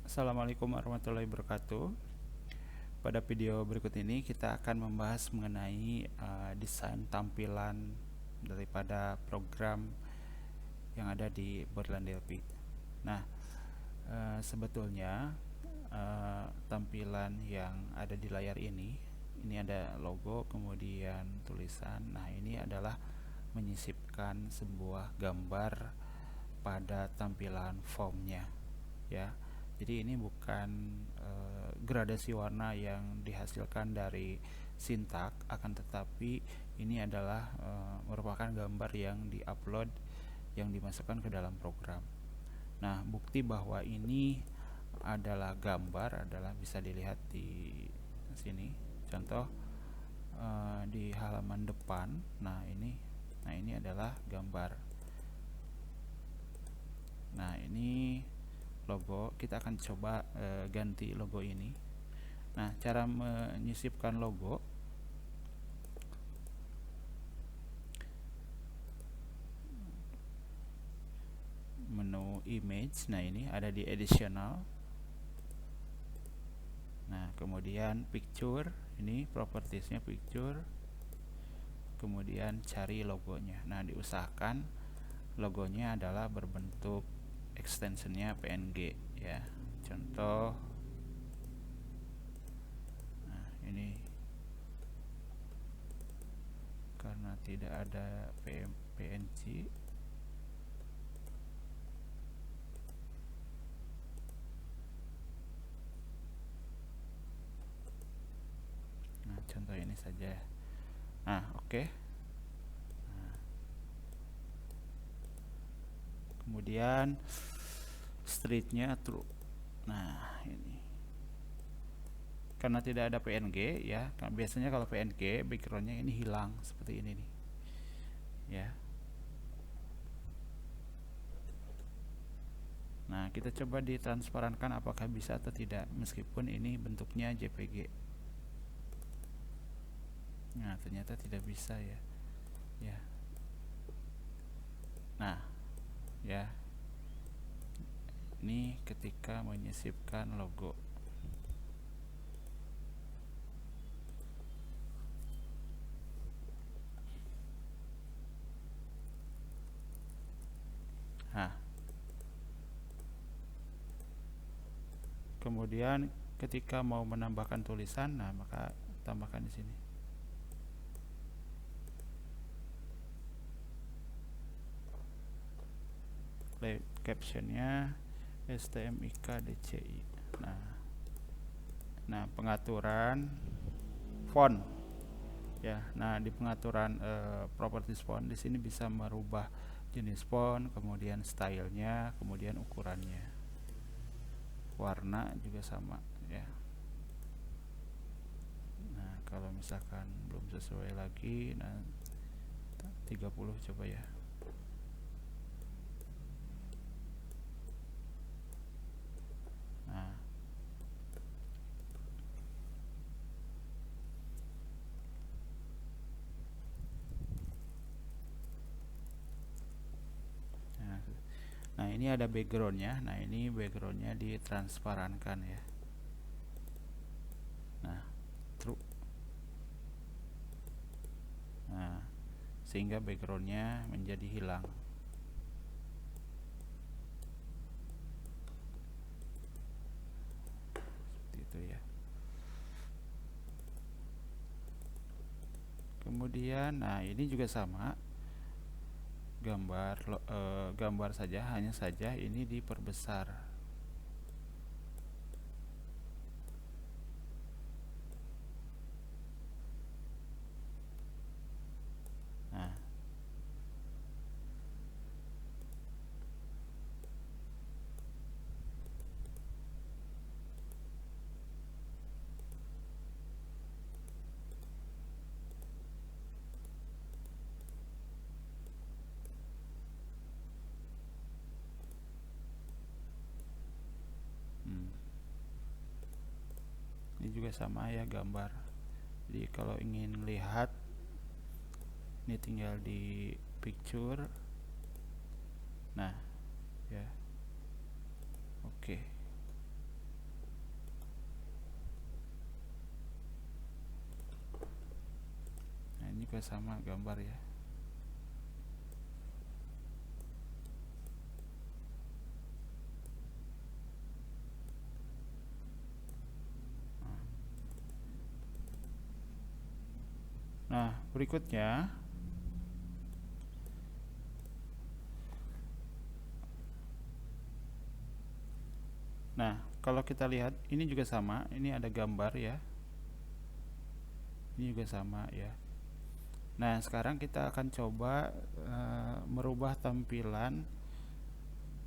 Assalamualaikum warahmatullahi wabarakatuh. Pada video berikut ini kita akan membahas mengenai desain tampilan daripada program yang ada di Borderland DLP. Nah, sebetulnya tampilan yang ada di layar ini ada logo, kemudian tulisan. Nah, ini adalah menyisipkan sebuah gambar pada tampilan formnya, ya. Jadi ini bukan gradasi warna yang dihasilkan dari sintak, akan tetapi ini adalah merupakan gambar yang diupload, yang dimasukkan ke dalam program. Nah, bukti bahwa ini adalah gambar adalah bisa dilihat di sini. Contoh di halaman depan. Nah, ini adalah gambar. Nah, ini logo. Kita akan coba ganti logo ini. Nah, cara menyisipkan logo, menu image. Nah, ini ada di additional. Nah, kemudian picture, ini propertiesnya picture, kemudian cari logonya. Nah, diusahakan logonya adalah berbentuk extensionnya PNG, ya. Contoh, nah ini karena tidak ada PNG, nah contoh ini saja. Nah, oke. Nah, kemudian streetnya true. Nah, ini karena tidak ada PNG, ya. Biasanya kalau PNG backgroundnya ini hilang seperti ini nih, ya. Nah, kita coba ditransparankan apakah bisa atau tidak, meskipun ini bentuknya JPG. Nah, ternyata tidak bisa, ya. Ya. Nah, ya. Ini ketika menyisipkan logo. Nah, kemudian ketika mau menambahkan tulisan, nah maka tambahkan di sini. Captionnya STMIKDCI. Nah, pengaturan font, ya. Nah, di pengaturan properties font di sini bisa merubah jenis font, kemudian stylenya, kemudian ukurannya, warna juga sama, ya. Nah, kalau misalkan belum sesuai lagi, nah 30 coba, ya. Nah, ini ada backgroundnya. Nah, ini backgroundnya ditransparankan, ya. Nah, true. Nah, sehingga backgroundnya menjadi hilang. Seperti itu, ya. Kemudian, nah ini juga sama. Gambar saja, hanya saja ini diperbesar. Nah, ini juga sama, ya, gambar. Jadi kalau ingin lihat, ini tinggal di picture. Nah, ya. Oke. juga sama gambar ya. Nah, berikutnya kalau kita lihat ini juga sama, ini ada gambar ya. Ini juga sama ya. Nah, sekarang kita akan coba merubah tampilan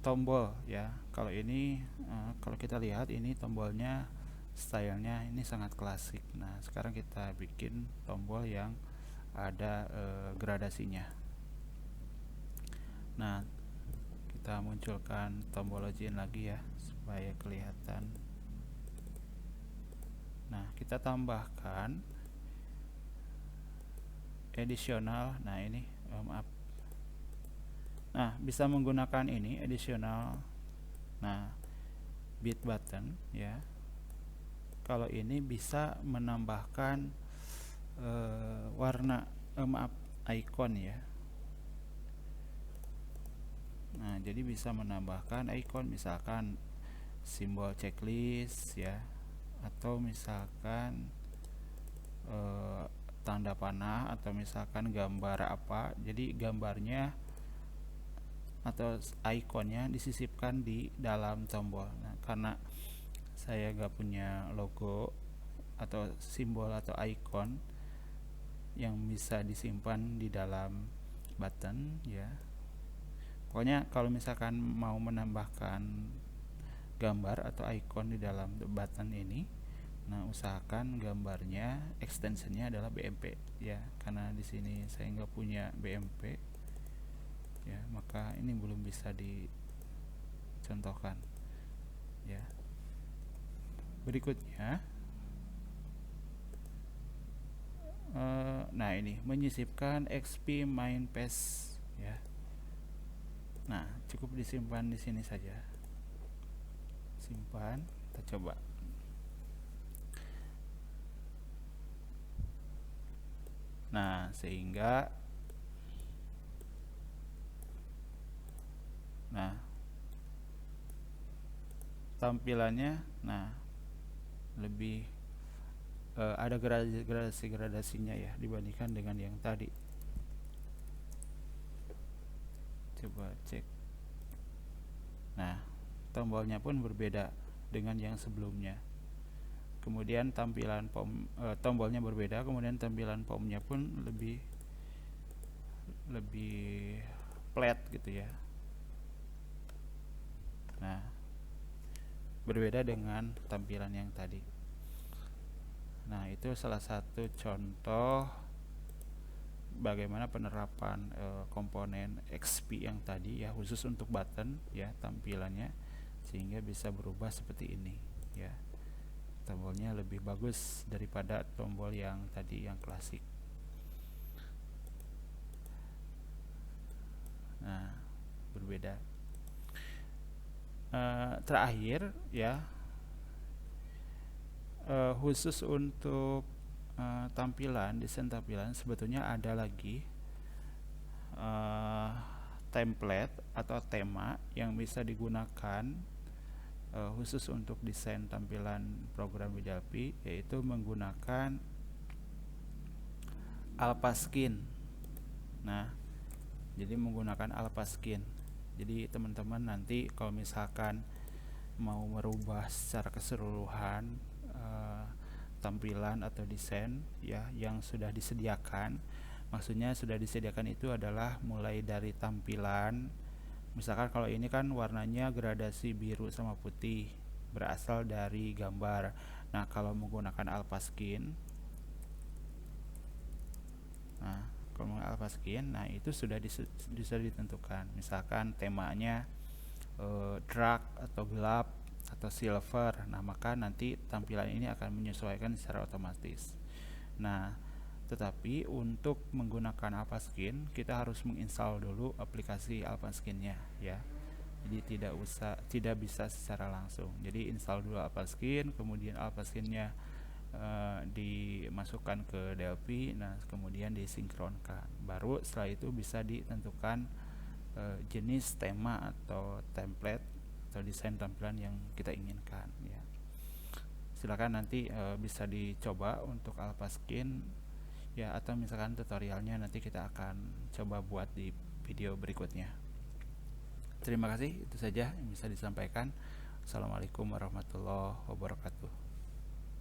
tombol ya. Kalau ini kalau kita lihat ini tombolnya stylenya ini sangat klasik. Nah, sekarang kita bikin tombol yang ada gradasinya. Nah, kita munculkan tombol login lagi ya supaya kelihatan. Nah, kita tambahkan additional. Nah, ini maaf. Nah, bisa menggunakan ini additional. Nah, bit button ya. Kalau ini bisa menambahkan warna icon ya. Nah, jadi bisa menambahkan icon, misalkan simbol checklist ya, atau misalkan tanda panah, atau misalkan gambar apa. Jadi gambarnya atau ikonnya disisipkan di dalam tombol. Nah, karena saya gak punya logo atau simbol atau icon yang bisa disimpan di dalam button ya. Pokoknya kalau misalkan mau menambahkan gambar atau icon di dalam button ini, nah usahakan gambarnya extensionnya adalah BMP ya, karena di sini saya nggak punya BMP ya, maka ini belum bisa dicontohkan ya. Berikutnya nah ini menyisipkan XP main pass ya. Nah, cukup disimpan di sini saja. Simpan, kita coba. Nah, sehingga tampilannya lebih ada gradasi-gradasinya ya dibandingkan dengan yang tadi. Coba cek. Nah, tombolnya pun berbeda dengan yang sebelumnya. Kemudian tampilan tombolnya berbeda, kemudian tampilan POM-nya pun lebih flat gitu ya. Nah, berbeda dengan tampilan yang tadi. Nah, itu salah satu contoh bagaimana penerapan komponen XP yang tadi ya, khusus untuk button ya tampilannya, sehingga bisa berubah seperti ini ya. Tombolnya lebih bagus daripada tombol yang tadi yang klasik. Nah, berbeda. Terakhir ya, khusus untuk tampilan, desain tampilan, sebetulnya ada lagi template atau tema yang bisa digunakan khusus untuk desain tampilan program WIDALPI, yaitu menggunakan Alpha Skin. Nah, jadi menggunakan Alpha Skin. Jadi teman-teman nanti kalau misalkan mau merubah secara keseluruhan tampilan atau desain ya yang sudah disediakan, maksudnya sudah disediakan itu adalah mulai dari tampilan. Misalkan kalau ini kan warnanya gradasi biru sama putih, berasal dari gambar. Nah, kalau menggunakan Alpha Skin, nah itu sudah bisa ditentukan. Misalkan temanya dark atau gelap atau silver. Nah, maka nanti tampilan ini akan menyesuaikan secara otomatis. Nah, tetapi untuk menggunakan Alpha Skin kita harus menginstal dulu aplikasi Alpha Skin-nya ya. Jadi tidak bisa secara langsung. Jadi install dulu Alpha Skin, kemudian Alpha Skin-nya dimasukkan ke Delphi. Nah, kemudian disinkronkan. Baru setelah itu bisa ditentukan jenis tema atau template atau desain tampilan yang kita inginkan ya. Silakan nanti bisa dicoba untuk Alphaskin ya, atau misalkan tutorialnya nanti kita akan coba buat di video berikutnya. Terima kasih, itu saja yang bisa disampaikan. Assalamualaikum warahmatullahi wabarakatuh.